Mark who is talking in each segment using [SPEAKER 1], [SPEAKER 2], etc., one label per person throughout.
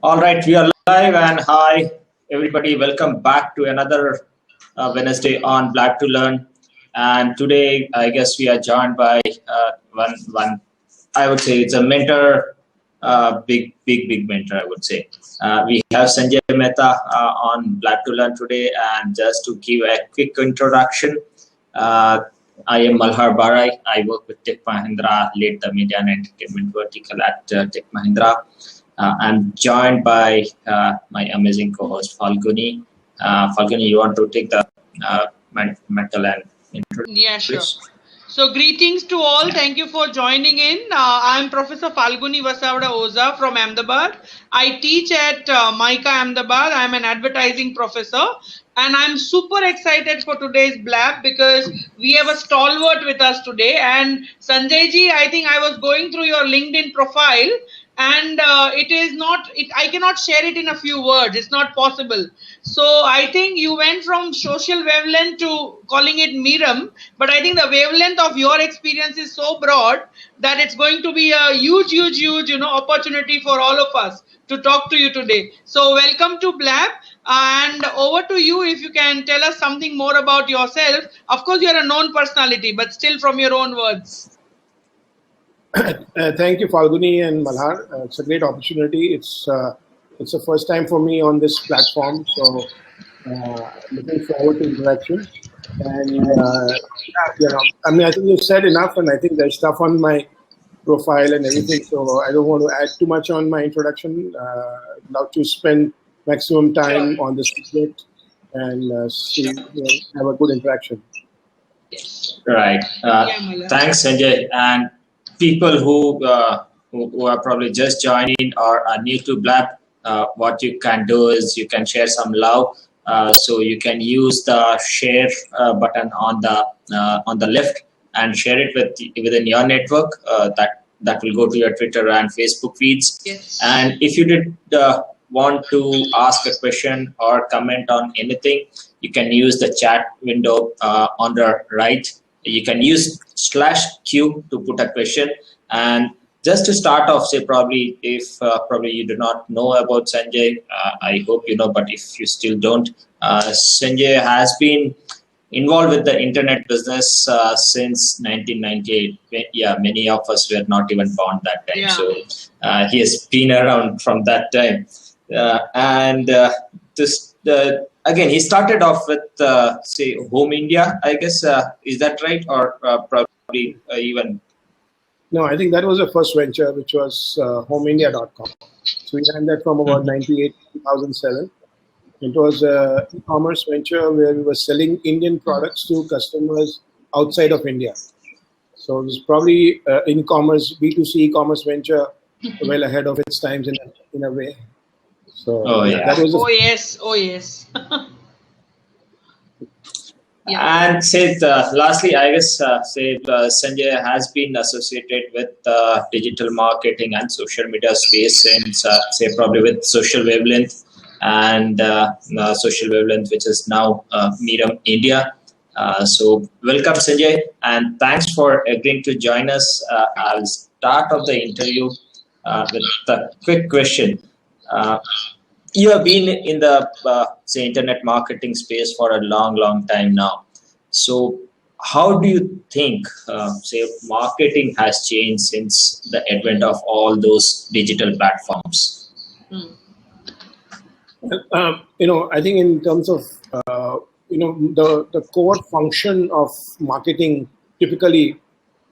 [SPEAKER 1] All right, we are live and hi, everybody. Welcome back to another Wednesday on Black to Learn. And today, I guess we are joined by one. I would say it's a mentor, big mentor. I would say we have Sanjay Mehta on Black to Learn today. And just to give a quick introduction, uh, I am Malhar Barai. I work with Tech Mahindra, lead the media and entertainment vertical at Tech Mahindra. I'm joined by my amazing co-host Falguni. Falguni, you want to take the mental and introduction?
[SPEAKER 2] Yeah, sure. So greetings to all. Thank you for joining in. I'm Professor Falguni Vasavada Oza from Ahmedabad. I teach at MICA Ahmedabad. I'm an advertising professor. And I'm super excited for today's blab because we have a stalwart with us today. And Sanjay ji, I think I was going through your LinkedIn profile and I cannot share it in a few words. It's not possible. So I think you went from social wavelength to calling it Miram, but I think the wavelength of your experience is so broad that it's going to be a huge, opportunity for all of us to talk to you today. So welcome to Blab, and over to you if you can tell us something more about yourself. Of course, you're a known personality, but still from your own words.
[SPEAKER 3] Thank you, Falguni and Malhar. It's a great opportunity. It's the first time for me on this platform, so looking forward to interaction. And I think you said enough, and I think there's stuff on my profile and everything, so I don't want to add too much on my introduction. I'd love to spend maximum time on this subject and have a good interaction.
[SPEAKER 1] Right. Thanks, Sanjay. And people who are probably just joining or are new to Blab, what you can do is you can share some love. So you can use the share button on the left and share it within your network. That will go to your Twitter and Facebook feeds.
[SPEAKER 2] Yes.
[SPEAKER 1] And if you did want to ask a question or comment on anything, you can use the chat window on the right. You can use /Q to put a question. And just to start off, say probably if probably you do not know about Sanjay, I hope you know, but if you still don't, Sanjay has been involved with the internet business since 1998. Yeah, many of us were not even born that time.
[SPEAKER 2] Yeah.
[SPEAKER 1] So he has been around from that time. Again, he started off with, say, Home India, I guess. Is that right? Or probably even...
[SPEAKER 3] No, I think that was the first venture, which was homeindia.com. So we ran that from about 98 to 2007. It was an e-commerce venture where we were selling Indian products to customers outside of India. So it was probably e-commerce, B2C e-commerce venture well ahead of its times in a way. So
[SPEAKER 1] that
[SPEAKER 2] was oh yes.
[SPEAKER 1] Yeah. And lastly, I guess Sanjay has been associated with digital marketing and social media space since probably with Social Wavelength and Social Wavelength, which is now Miram India. So welcome, Sanjay, and thanks for agreeing to join us. I'll start off the interview with a quick question. You have been in the internet marketing space for a long time now. So how do you think marketing has changed since the advent of all those digital platforms?
[SPEAKER 3] I think in terms of the core function of marketing typically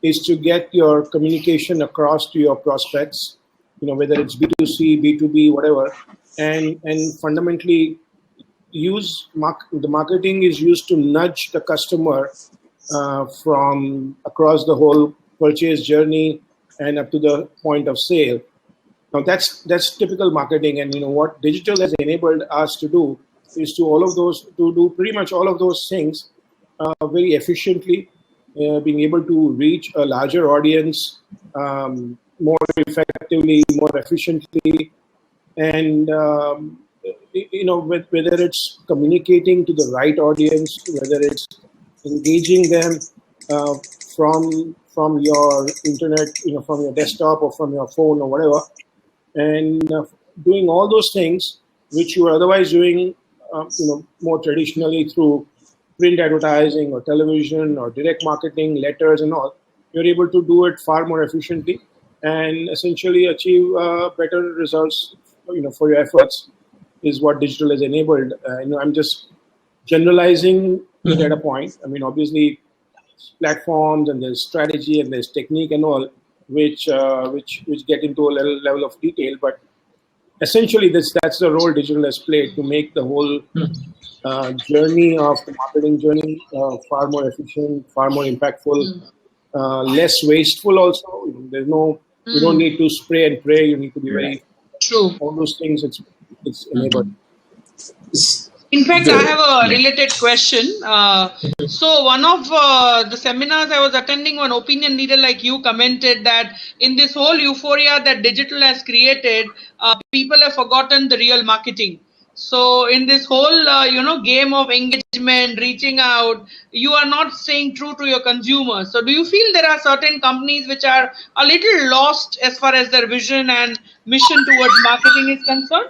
[SPEAKER 3] is to get your communication across to your prospects, whether it's B2C, B2B, whatever. And fundamentally, the marketing is used to nudge the customer from across the whole purchase journey and up to the point of sale. Now that's typical marketing, and what digital has enabled us to do is to do pretty much all of those things very efficiently, being able to reach a larger audience more effectively, more efficiently. And, whether it's communicating to the right audience, whether it's engaging them from your internet, from your desktop or from your phone or whatever. And doing all those things which you were otherwise doing, more traditionally through print advertising or television or direct marketing, letters and all. You're able to do it far more efficiently and essentially achieve better results, for your efforts, is what digital has enabled. I'm just generalizing it at a point. I mean, obviously, platforms and there's strategy and there's technique and all, which get into a level of detail, but essentially that's the role digital has played to make the whole journey of the marketing journey far more efficient, far more impactful, less wasteful also. There's no, you don't need to spray and pray, you need to be very
[SPEAKER 2] true.
[SPEAKER 3] All those things, it's enabled.
[SPEAKER 2] In fact, I have a related question. So one of the seminars I was attending, one opinion leader like you commented that in this whole euphoria that digital has created, people have forgotten the real marketing. So in this whole, game of engagement, reaching out, you are not staying true to your consumers. So do you feel there are certain companies which are a little lost as far as their vision and mission towards marketing is concerned?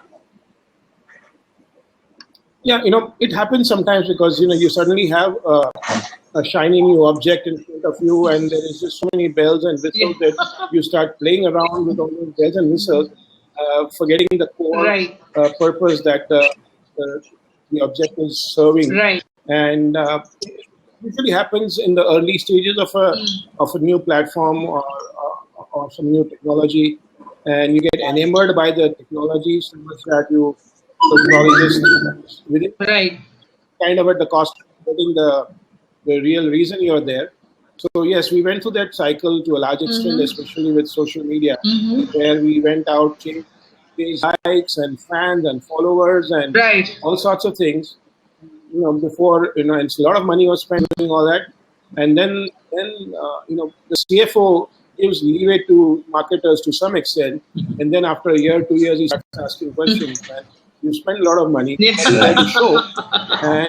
[SPEAKER 3] Yeah, it happens sometimes because, you suddenly have a shiny new object in front of you and there is just so many bells and whistles that you start playing around with all those bells and whistles, forgetting the core purpose that the object is serving.
[SPEAKER 2] Right.
[SPEAKER 3] And it usually happens in the early stages of a new platform or some new technology, and you get enamored by the technology so much that you technologists with it, kind of at the cost of getting the real reason you're there. So yes, we went through that cycle to a large extent, especially with social media, where we went out, changed likes and fans and followers and all sorts of things. Before, and a lot of money was spent doing all that, and then the CFO gives leeway to marketers to some extent, and then after a year, 2 years, he starts asking questions. And you spend a lot of money to show, and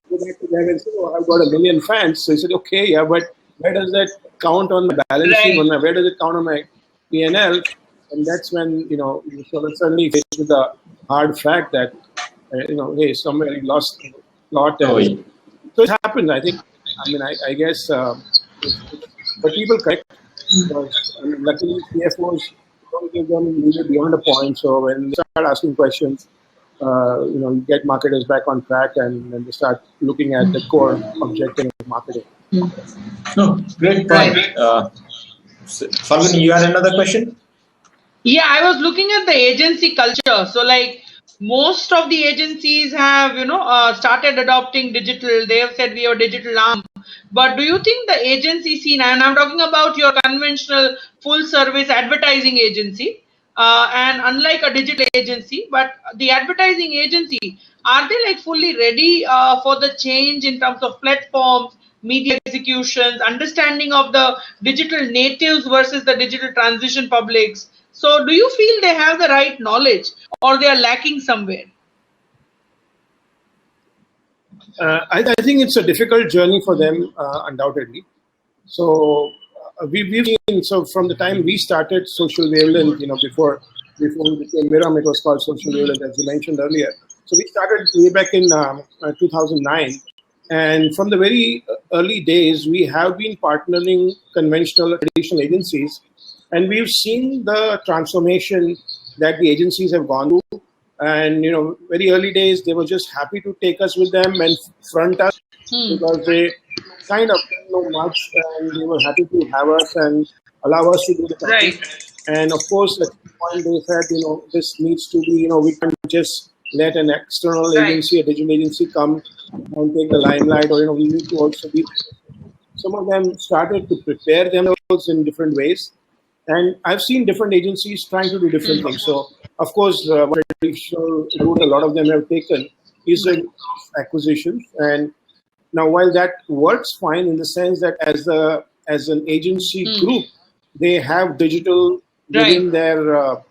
[SPEAKER 3] go back to them and say, "Oh, I've got 1 million fans." So he said, "Okay, yeah, but where does that count on my balance sheet? Where does it count on my P&L?" And that's when you suddenly faced with the hard fact that hey, somewhere you lost a lot. So it happens. I think. I guess. But people correct. Because, luckily, CFOs don't give them beyond a point. So when they start asking questions, you get marketers back on track and they start looking at the core objective of marketing.
[SPEAKER 1] Great point. Falguni, you had another question?
[SPEAKER 2] Yeah, I was looking at the agency culture. So like most of the agencies have, started adopting digital. They have said we have a digital arm. But do you think the agency scene, and I'm talking about your conventional full service advertising agency, and unlike a digital agency, but the advertising agency, are they like fully ready for the change in terms of platforms, media executions, understanding of the digital natives versus the digital transition publics? So do you feel they have the right knowledge or they are lacking somewhere?
[SPEAKER 3] I think it's a difficult journey for them, undoubtedly. So we've seen, so from the time we started Social Wavelength, before we became Viram, it was called Social Wavelength, as you mentioned earlier. So we started way back in 2009. And from the very early days, we have been partnering conventional traditional agencies. And we've seen the transformation that the agencies have gone through. And, very early days, they were just happy to take us with them and front us because they kind of didn't know much and they were happy to have us and allow us to do the content. And of course, at the point they said, this needs to be, we can't just let an external agency, a digital agency come and take the limelight, or, we need to also be. Some of them started to prepare themselves in different ways. And I've seen different agencies trying to do different things. So, of course, what traditional route a lot of them have taken is acquisitions. And now, while that works fine in the sense that as an agency group, they have digital within their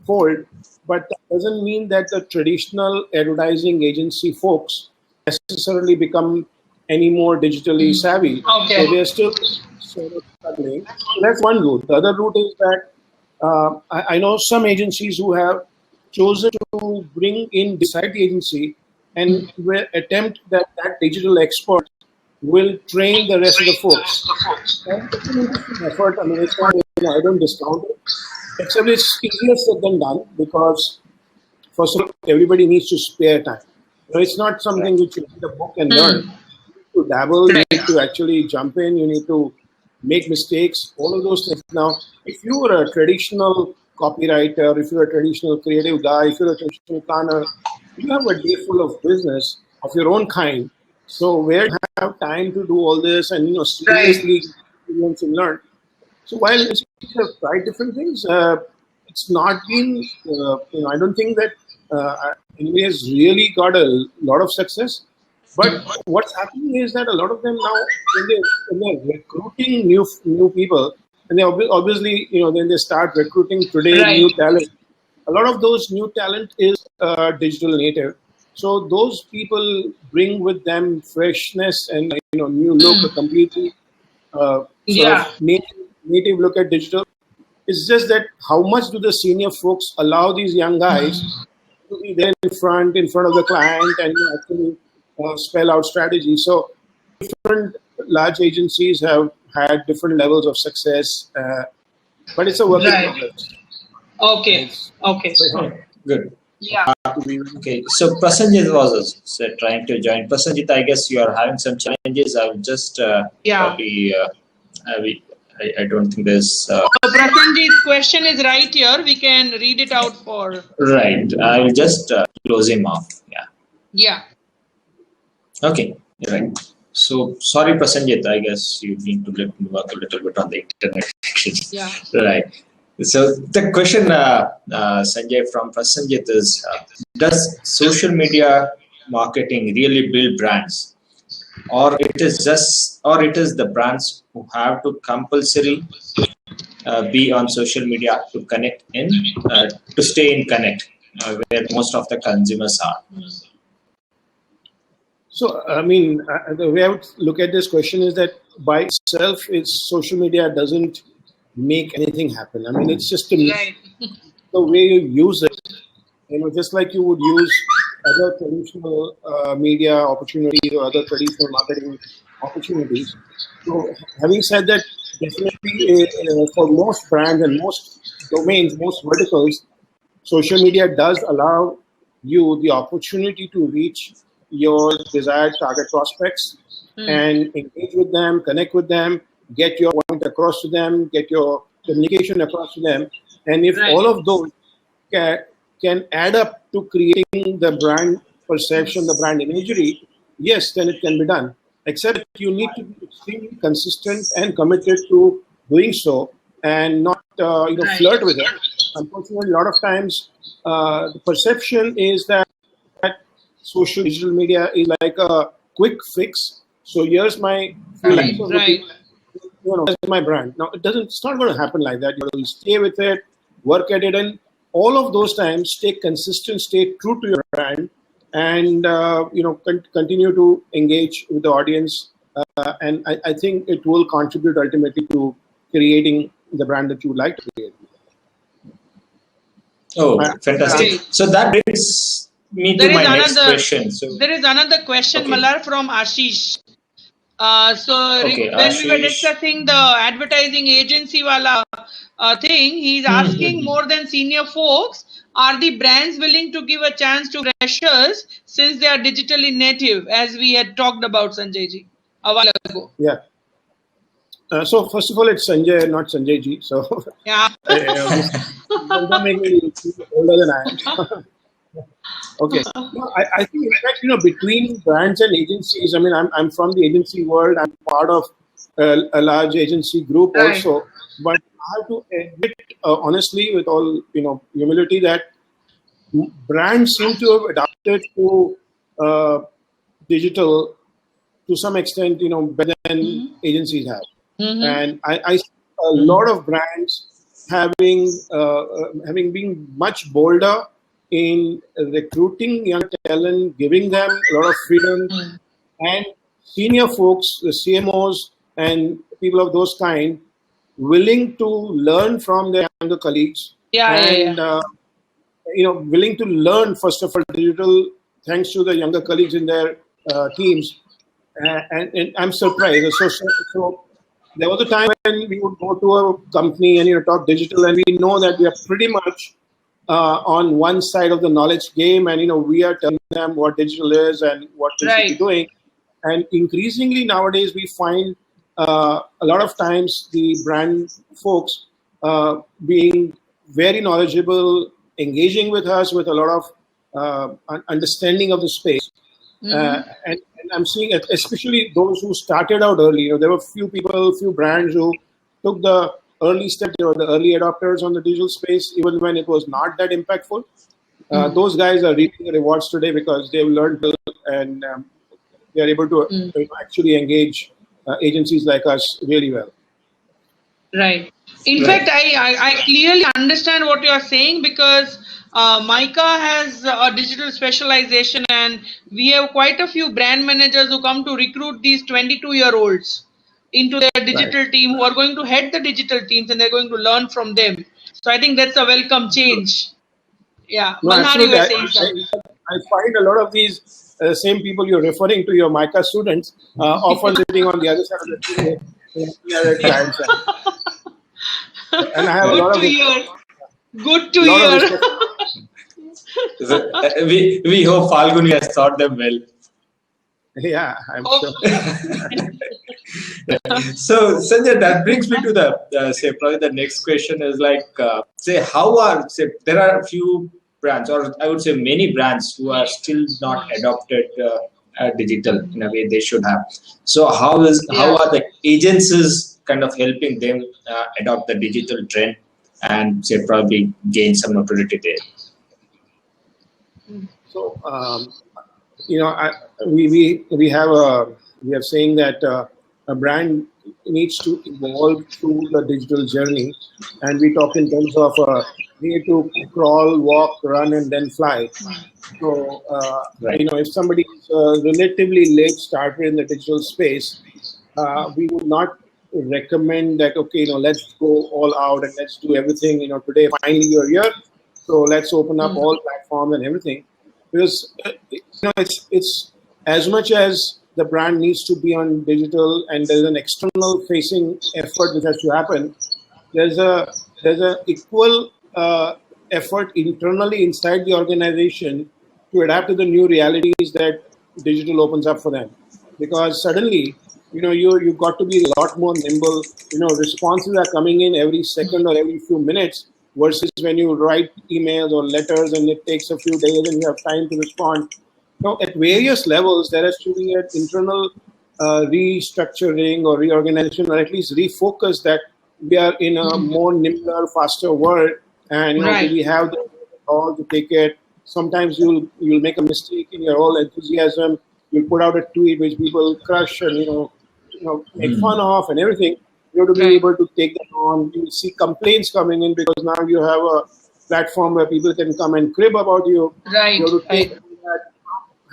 [SPEAKER 3] fold, but that doesn't mean that the traditional advertising agency folks necessarily become any more digitally savvy. So they're still sort of struggling. So that's one route. The other route is that I know some agencies who have chosen to bring in beside the agency and will attempt that digital expert will train the rest of the folks. And it's an interesting effort. I mean, it's not, I don't discount it. Except it's easier said than done because, first of all, everybody needs to spare time. It's not something which you read a book and learn. You need to dabble, you need to actually jump in, you need to make mistakes, all of those things. Now, if you were a traditional copywriter, if you're a traditional creative guy, if you're a traditional planner, you have a day full of business of your own kind. So where do you have time to do all this and seriously experience and learn? So while institutions have tried different things, it's not been, I don't think that anybody has really got a lot of success. But what's happening is that a lot of them now, when they're recruiting new people, and they obviously, then they start recruiting today new talent. A lot of those new talent is digital native. So those people bring with them freshness and new look, a completely native look at digital. It's just that how much do the senior folks allow these young guys to be there in front of the client and actually spell out strategy. So different large agencies have had different levels of success, but it's a work in progress.
[SPEAKER 2] Okay.
[SPEAKER 1] Good.
[SPEAKER 2] Yeah.
[SPEAKER 1] Okay. So Prasenjit was also trying to join. Prasenjit, I guess you are having some challenges. I will just probably. I don't think there's.
[SPEAKER 2] Prasenjit's question is right here. We can read it out for.
[SPEAKER 1] Right. I will just close him off. Yeah.
[SPEAKER 2] Yeah.
[SPEAKER 1] Okay. Right. So sorry, Prasenjit. I guess you need to work a little bit on the internet.
[SPEAKER 2] Yeah.
[SPEAKER 1] Right. So the question, Sanjay, from Prasenjit is: does social media marketing really build brands, or it is the brands who have to compulsory be on social media to connect to stay in connect where most of the consumers are?
[SPEAKER 3] So, I mean, the way I would look at this question is that by itself, social media doesn't make anything happen. I mean, it's just the way you use it. Just like you would use other traditional media opportunities or other traditional marketing opportunities. So, having said that, definitely for most brands and most domains, most verticals, social media does allow you the opportunity to reach your desired target prospects and engage with them, connect with them, get your point across to them, get your communication across to them. And if all of those can add up to creating the brand perception, the brand imagery, yes, then it can be done. Except you need to be extremely consistent and committed to doing so and not flirt with it. Unfortunately, a lot of times the perception is that social digital media is like a quick fix. So here's my here's my brand. Now it's not going to happen like that. You stay with it, work at it, and all of those times stay consistent, stay true to your brand, and continue to engage with the audience. And I think it will contribute ultimately to creating the brand that you would like to create.
[SPEAKER 1] Oh, fantastic! So that brings me to my next question. So
[SPEAKER 2] there is another question, Malar, from Ashish. When we were discussing the advertising agency wala thing, he's asking more than senior folks, are the brands willing to give a chance to freshers since they are digitally native, as we had talked about, Sanjay ji, a while ago?
[SPEAKER 3] Yeah. So first of all, it's Sanjay, not Sanjay ji. So
[SPEAKER 2] yeah.
[SPEAKER 3] Don't make me older than I am. Okay. I think, in fact, between brands and agencies, I mean, I'm from the agency world. I'm part of a large agency group also. But I have to admit, honestly, with all humility, that brands seem to have adapted to digital to some extent, better than agencies have. And I see a lot of brands having been much bolder in recruiting young talent, giving them a lot of freedom, and senior folks, the CMOs and people of those kind, willing to learn from their younger colleagues willing to learn, first of all, digital, thanks to the younger colleagues in their teams. And I'm surprised. So there was a time when we would go to a company and talk digital, and we know that we are pretty much on one side of the knowledge game, and we are telling them what digital is and what they should be doing. And increasingly nowadays, we find a lot of times the brand folks being very knowledgeable, engaging with us with a lot of understanding of the space. And I'm seeing, especially those who started out early, there were few brands who took the early step. They were the early adopters on the digital space, even when it was not that impactful. Those guys are reaping the rewards today because they've learned and they are able to actually engage agencies like us really well.
[SPEAKER 2] Right. In fact, I clearly understand what you are saying, because MICA has a digital specialization, and we have quite a few brand managers who come to recruit these 22-year-olds into their digital team, who are going to head the digital teams, and they're going to learn from them. So I think that's a welcome change. Yeah.
[SPEAKER 3] No,
[SPEAKER 2] Malhari was saying something.
[SPEAKER 3] I find a lot of these same people you're referring to, your MICA students, often sitting on the other side of the table. And I have
[SPEAKER 2] Good
[SPEAKER 3] a lot
[SPEAKER 2] to
[SPEAKER 3] of
[SPEAKER 2] hear. Good to hear.
[SPEAKER 1] So, we hope Falguni has taught them well.
[SPEAKER 3] Yeah, I'm sure.
[SPEAKER 1] So Sanjay, that brings me to the probably the next question is there are a few brands, or I would say many brands, who are still not adopted digital in a way they should have. So how are the agencies kind of helping them adopt the digital trend and probably gain some notoriety there?
[SPEAKER 3] So we have saying that a brand needs to evolve through the digital journey, and we talk in terms of way to crawl, walk, run, and then fly. So if somebody is relatively late starter in the digital space, we would not recommend that let's go all out and let's do everything. Today finally you're here, so let's open up all platforms and everything, because it's as much as the brand needs to be on digital and there's an external facing effort which has to happen, there's a equal effort internally inside the organization to adapt to the new realities that digital opens up for them. Because suddenly, you've got to be a lot more nimble. Responses are coming in every second or every few minutes, versus when you write emails or letters and it takes a few days and you have time to respond. At various levels, there has to be an internal restructuring or reorganization, or at least refocus that we are in a more nimbler, faster world, and we have the call to take it. Sometimes you'll make a mistake in your whole enthusiasm. You'll put out a tweet which people crush and make fun of and everything. You have to be able to take that on. You will see complaints coming in because now you have a platform where people can come and crib about you.
[SPEAKER 2] Right.
[SPEAKER 3] You have to take that,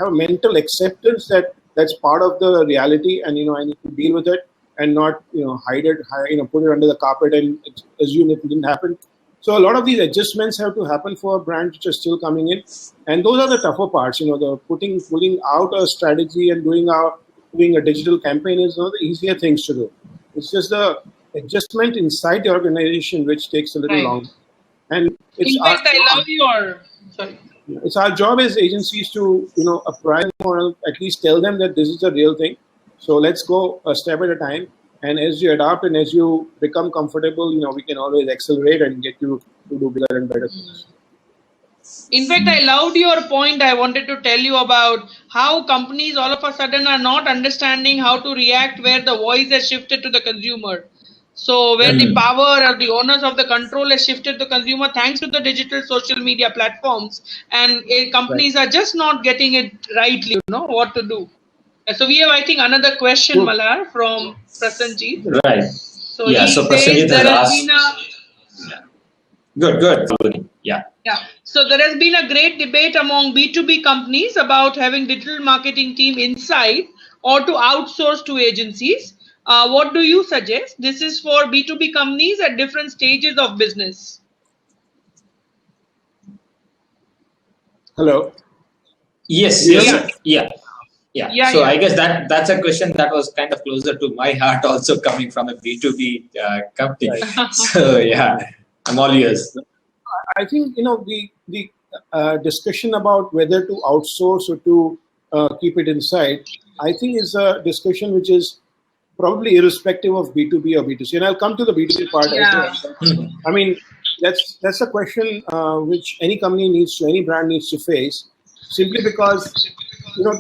[SPEAKER 3] have mental acceptance that that's part of the reality, and I need to deal with it and not hide it, put it under the carpet and assume it didn't happen. So a lot of these adjustments have to happen for brands which are still coming in, and those are the tougher parts. The pulling out a strategy and doing a digital campaign is one of the easier things to do. It's just the adjustment inside the organization which takes a little long. And it's it's our job as agencies to apprise or at least tell them that this is a real thing. So let's go a step at a time. And as you adapt and as you become comfortable, we can always accelerate and get you to do bigger and better things.
[SPEAKER 2] In fact, I loved your point. I wanted to tell you about how companies all of a sudden are not understanding how to react where the voice has shifted to the consumer. So where the power or the owners of the control has shifted to the consumer thanks to the digital social media platforms, and companies are just not getting it rightly, what to do. So we have, I think, another question, Malar, from Prasanjit.
[SPEAKER 1] Right.
[SPEAKER 2] So so
[SPEAKER 1] Prasanjit has asked. Good. Yeah.
[SPEAKER 2] So there has been a great debate among B2B companies about having digital marketing team inside or to outsource to agencies. What do you suggest? This is for B2B companies at different stages of business.
[SPEAKER 3] Hello.
[SPEAKER 1] Yes,
[SPEAKER 3] Yeah.
[SPEAKER 1] yes, yeah.
[SPEAKER 2] Yeah,
[SPEAKER 1] So
[SPEAKER 2] yeah.
[SPEAKER 1] I guess that's a question that was kind of closer to my heart, also coming from a B2B company.
[SPEAKER 3] Right.
[SPEAKER 1] So yeah, I'm all ears.
[SPEAKER 3] I think the discussion about whether to outsource or to keep it inside, I think is a discussion which is probably irrespective of B2B or B2C. And I'll come to the B2B part as
[SPEAKER 2] Yeah.
[SPEAKER 3] well. I mean, that's a question which any company needs to, any brand needs to face, simply because you know,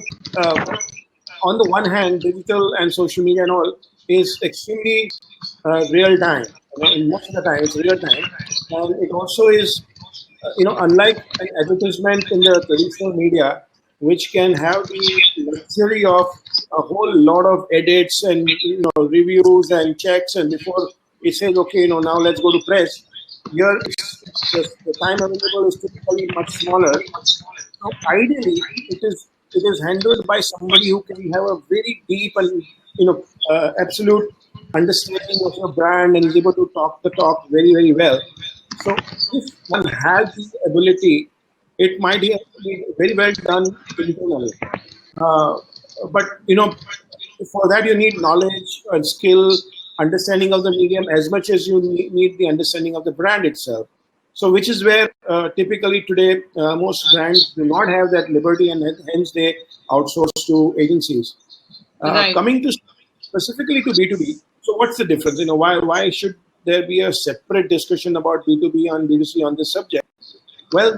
[SPEAKER 3] on the one hand, digital and social media and all is extremely real time. In most of the time, it's real time, and it also is unlike an advertisement in the traditional media, which can have the luxury of a whole lot of edits and reviews and checks, and before it says, okay, now let's go to press. Here, the time available is typically much smaller. So ideally, it is handled by somebody who can have a very deep and absolute understanding of your brand and is able to talk the talk very very well. So if one has the ability, it might be very well done internally. Uh, but for that you need knowledge and skill, understanding of the medium as much as you need the understanding of the brand itself. So which is where typically today most brands do not have that liberty, and hence they outsource to agencies.
[SPEAKER 2] Right.
[SPEAKER 3] Coming to specifically to B2B, so what's the difference? Why should there be a separate discussion about B2B and B2C on this subject? Well,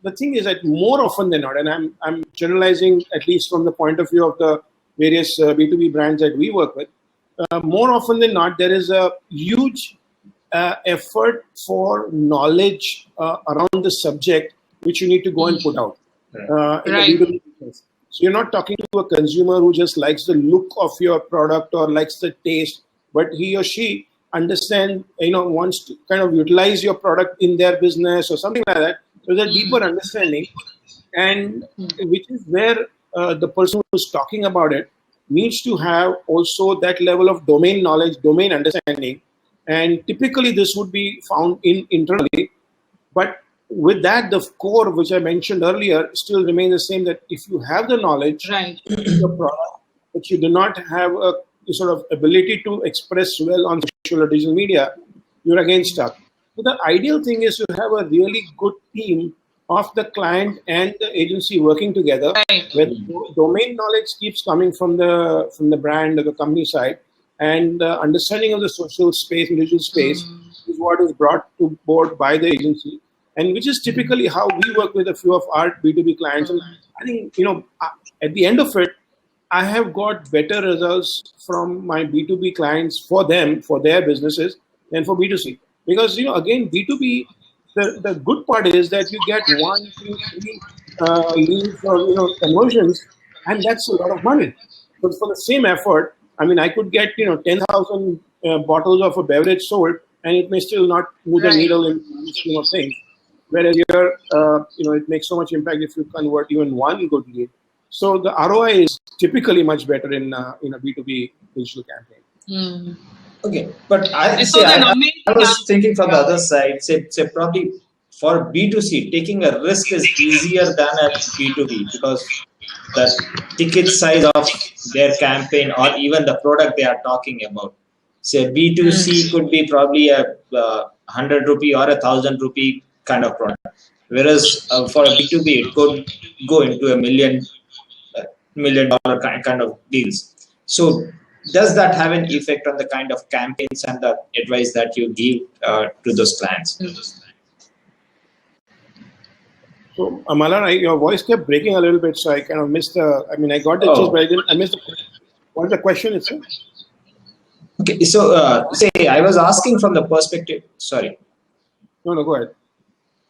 [SPEAKER 3] the thing is that more often than not, and I'm generalizing at least from the point of view of the various B2B brands that we work with, more often than not, there is a huge effort for knowledge around the subject which you need to go and put out in
[SPEAKER 2] Right.
[SPEAKER 3] the B2B business. So you're not talking to a consumer who just likes the look of your product or likes the taste, but he or she understand, wants to kind of utilize your product in their business or something like that. So there's a deeper understanding, and which is where the person who's talking about it needs to have also that level of domain knowledge, domain understanding, and typically this would be found internally. But with that, the core which I mentioned earlier still remains the same, that if you have the knowledge
[SPEAKER 2] Right.
[SPEAKER 3] of the product, but you do not have a sort of ability to express well on social or digital media, you're again stuck. So the ideal thing is to have a really good team of the client and the agency working together,
[SPEAKER 2] Right.
[SPEAKER 3] where domain knowledge keeps coming from the brand or the company side, and the understanding of the social space and digital space is what is brought to board by the agency, and which is typically how we work with a few of our B2B clients. And I think at the end of it, I have got better results from my B2B clients for them, for their businesses, than for B2C. Because, again, B2B, the good part is that you get 1, 2, 3 leads or, conversions, and that's a lot of money. But for the same effort, I mean, I could get, 10,000 bottles of a beverage sold, and it may still not move the
[SPEAKER 2] Right.
[SPEAKER 3] needle in the scheme of things. Whereas here, it makes so much impact if you convert even one good lead. So the ROI is typically much better in a B2B digital campaign.
[SPEAKER 1] Okay, but
[SPEAKER 2] So then, amazing.
[SPEAKER 1] I was thinking from the other side, say probably for B2C, taking a risk is easier than a B2B, because the ticket size of their campaign or even the product they are talking about. Say B2C could be probably a 100 rupee or 1,000 rupee kind of product, whereas for a B2B it could go into $1 million kind of deals. So does that have an effect on the kind of campaigns and the advice that you give to those clients?
[SPEAKER 3] So Amala, your voice kept breaking a little bit, so I kind of missed the. I mean, I got the gist, but I missed the. What's the question itself?
[SPEAKER 1] Okay, so say I was asking from the perspective. Sorry.
[SPEAKER 3] No, go ahead.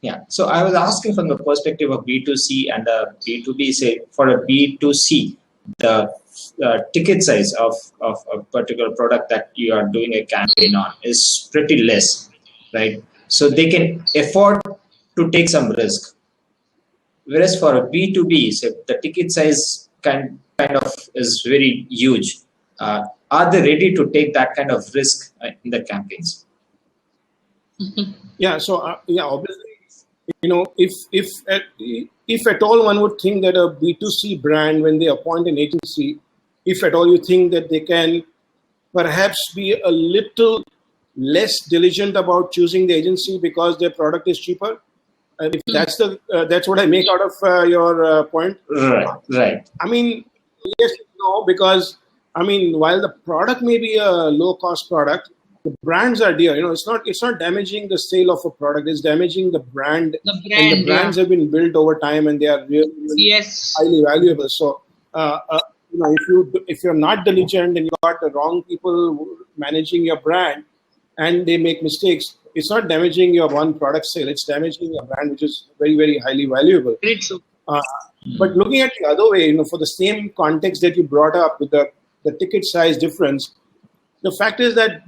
[SPEAKER 1] Yeah, so I was asking from the perspective of B2C and B2B. Say for a B2C, the ticket size of a particular product that you are doing a campaign on is pretty less, right? So they can afford to take some risk. Whereas for a B2B, say the ticket size kind of is very huge. Are they ready to take that kind of risk in the campaigns?
[SPEAKER 3] Yeah. So obviously, if if at all one would think that a B2C brand, when they appoint an agency, if at all you think that they can perhaps be a little less diligent about choosing the agency because their product is cheaper. If that's what I make out of your point.
[SPEAKER 1] Right.
[SPEAKER 3] I mean, yes, no, because I mean, while the product may be a low-cost product, the brands are dear. It's not damaging the sale of a product. It's damaging the brand. And the brands have been built over time, and they are really highly valuable. So, if you're not diligent and you got the wrong people managing your brand, and they make mistakes, it's not damaging your one product sale. It's damaging your brand, which is very, very highly valuable.
[SPEAKER 2] Very true.
[SPEAKER 3] But looking at the other way, for the same context that you brought up with the ticket size difference, the fact is that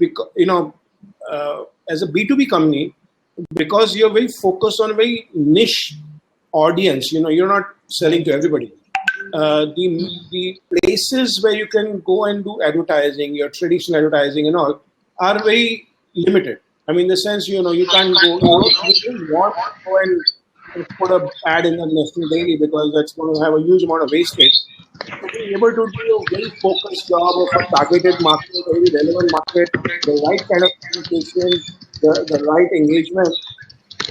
[SPEAKER 3] as a B2B company, because you're very focused on a very niche audience, you're not selling to everybody. The places where you can go and do advertising, your traditional advertising and all, are very limited. I mean, in the sense, you can't go, you don't want to go and put an ad in the National Daily because that's going to have a huge amount of wastage. So being able to do a very focused job of a targeted market, a very relevant market, the right kind of communication, the right engagement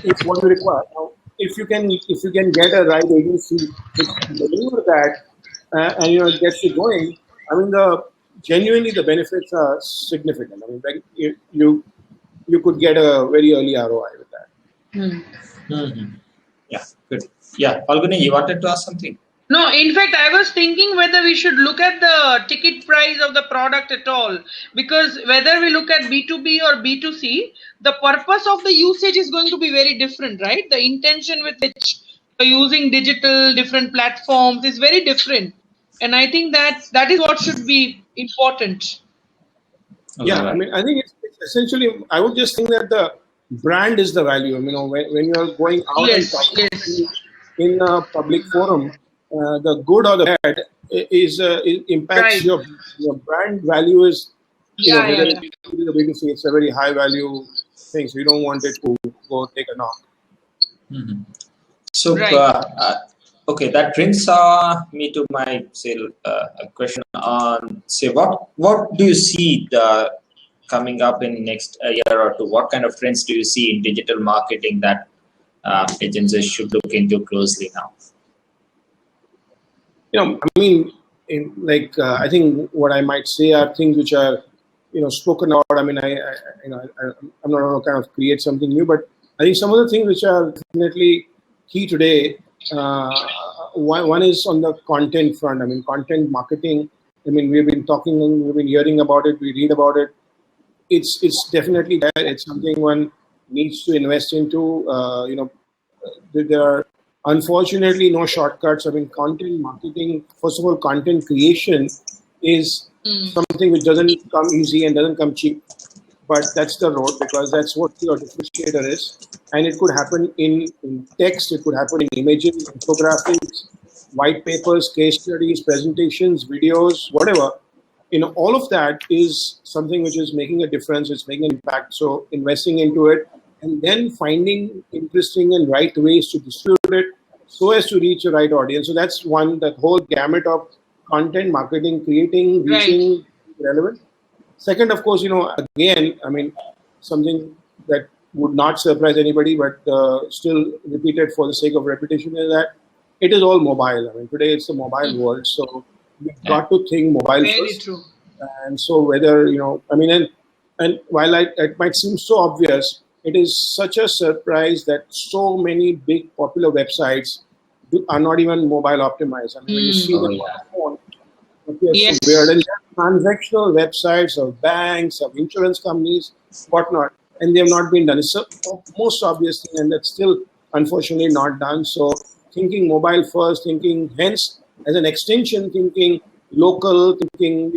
[SPEAKER 3] is what you require. Now, if you can get a right agency which deliver that and it gets you going, I mean, genuinely the benefits are significant. I mean, like you could get a very early ROI with that.
[SPEAKER 1] Yeah, good. Yeah, Falguni, you wanted to ask something?
[SPEAKER 2] No, in fact, I was thinking whether we should look at the ticket price of the product at all, because whether we look at B2B or B2C, the purpose of the usage is going to be very different, right? The intention with which you're using digital, different platforms is very different. And I think that is what should be important.
[SPEAKER 3] Yeah, I mean, I think it's essentially, I would just think that the brand is the value. When you're going out and talking in a public forum, the good or the bad impacts your brand value is, whether it's B2C, it's a very high value thing. So you don't want it to go take a knock.
[SPEAKER 1] So, okay, that brings me to my question on what do you see coming up in next year or two? What kind of trends do you see in digital marketing that agencies should look into closely now?
[SPEAKER 3] I mean, I think what I might say are things which are, spoken about. I mean, I'm not going to kind of create something new, but I think some of the things which are definitely key today. One is on the content front. I mean, content marketing. I mean, we've been hearing about it. We read about it. It's definitely there. It's something one needs to invest into. There are unfortunately no shortcuts. I mean, content marketing. First of all, content creation is something which doesn't come easy and doesn't come cheap. But that's the road, because that's what your differentiator is. And it could happen in text, it could happen in images, infographics, white papers, case studies, presentations, videos, whatever. All of that is something which is making a difference, it's making an impact. So investing into it and then finding interesting and right ways to distribute it so as to reach the right audience. So that's one, that whole gamut of content marketing, creating, reaching, relevant. Second, of course, again, I mean, something that would not surprise anybody, but still repeated for the sake of repetition, is that it is all mobile. I mean, today it's the mobile world, so we've got to think mobile first.
[SPEAKER 2] True.
[SPEAKER 3] And so whether, I mean, and while it might seem so obvious, it is such a surprise that so many big popular websites are not even mobile optimized. I mean, when you see them on the phone, it's so weird. And transactional websites of banks, of insurance companies, whatnot, and they have not been done. It's the most obvious thing, and that's still unfortunately not done. So thinking mobile first, thinking hence as an extension, thinking local, thinking,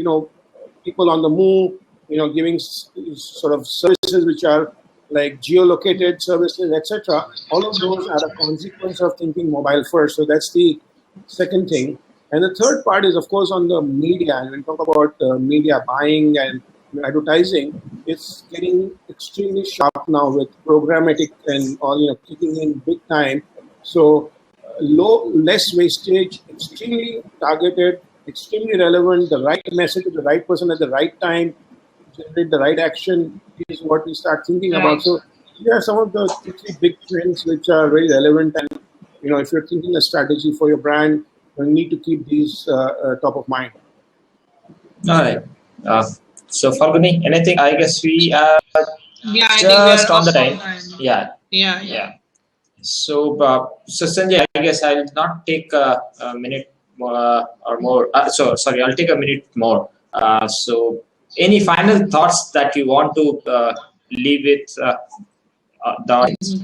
[SPEAKER 3] people on the move, giving sort of services which are like geolocated services, etc. All of those are a consequence of thinking mobile first. So that's the second thing. And the third part is, of course, on the media. And when we talk about media buying and advertising, it's getting extremely sharp now with programmatic and all, kicking in big time. So less wastage, extremely targeted, extremely relevant, the right message to the right person at the right time, generate the right action is what we start thinking about. So there are some of the three big trends which are very relevant, and if you're thinking a strategy for your brand, you need to keep these top of mind.
[SPEAKER 1] All right. So Falguni, anything? I guess we are
[SPEAKER 2] I
[SPEAKER 1] just
[SPEAKER 2] think we are
[SPEAKER 1] on the
[SPEAKER 2] off
[SPEAKER 1] time.
[SPEAKER 2] on
[SPEAKER 1] Yeah. So Sanjay, I guess I'll not take a minute or more. Sorry, I'll take a minute more. So, any final thoughts that you want to leave with the audience?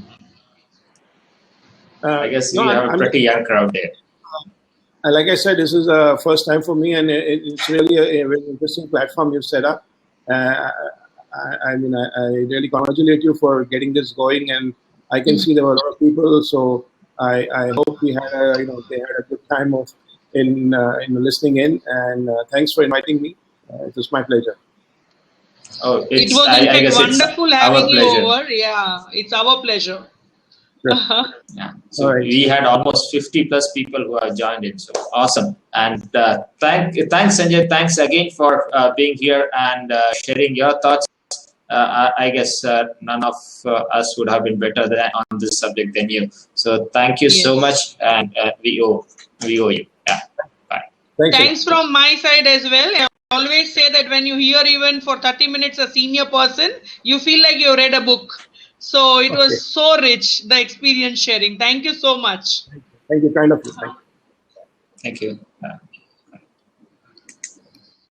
[SPEAKER 1] I guess we have a pretty young crowd there.
[SPEAKER 3] Like I said, this is a first time for me, and it's really a very interesting platform you've set up. I really congratulate you for getting this going, and I can see there were a lot of people. So I hope we had they had a good time in listening in, and thanks for inviting me. It was my pleasure.
[SPEAKER 1] Oh,
[SPEAKER 2] it was in fact wonderful having you over. Yeah, it's our pleasure.
[SPEAKER 3] Sure.
[SPEAKER 1] Yeah. So we had almost 50 plus people who have joined in. So awesome. And thanks Sanjay. Thanks again for being here and sharing your thoughts. I guess none of us would have been better on this subject than you. So thank you so much, and we owe you. Yeah. Bye.
[SPEAKER 2] Thanks from my side as well. I always say that when you hear even for 30 minutes a senior person, you feel like you read a book. So it was so rich, the experience sharing. Thank you so much.
[SPEAKER 3] Thank you, kind of you.
[SPEAKER 1] Thank you.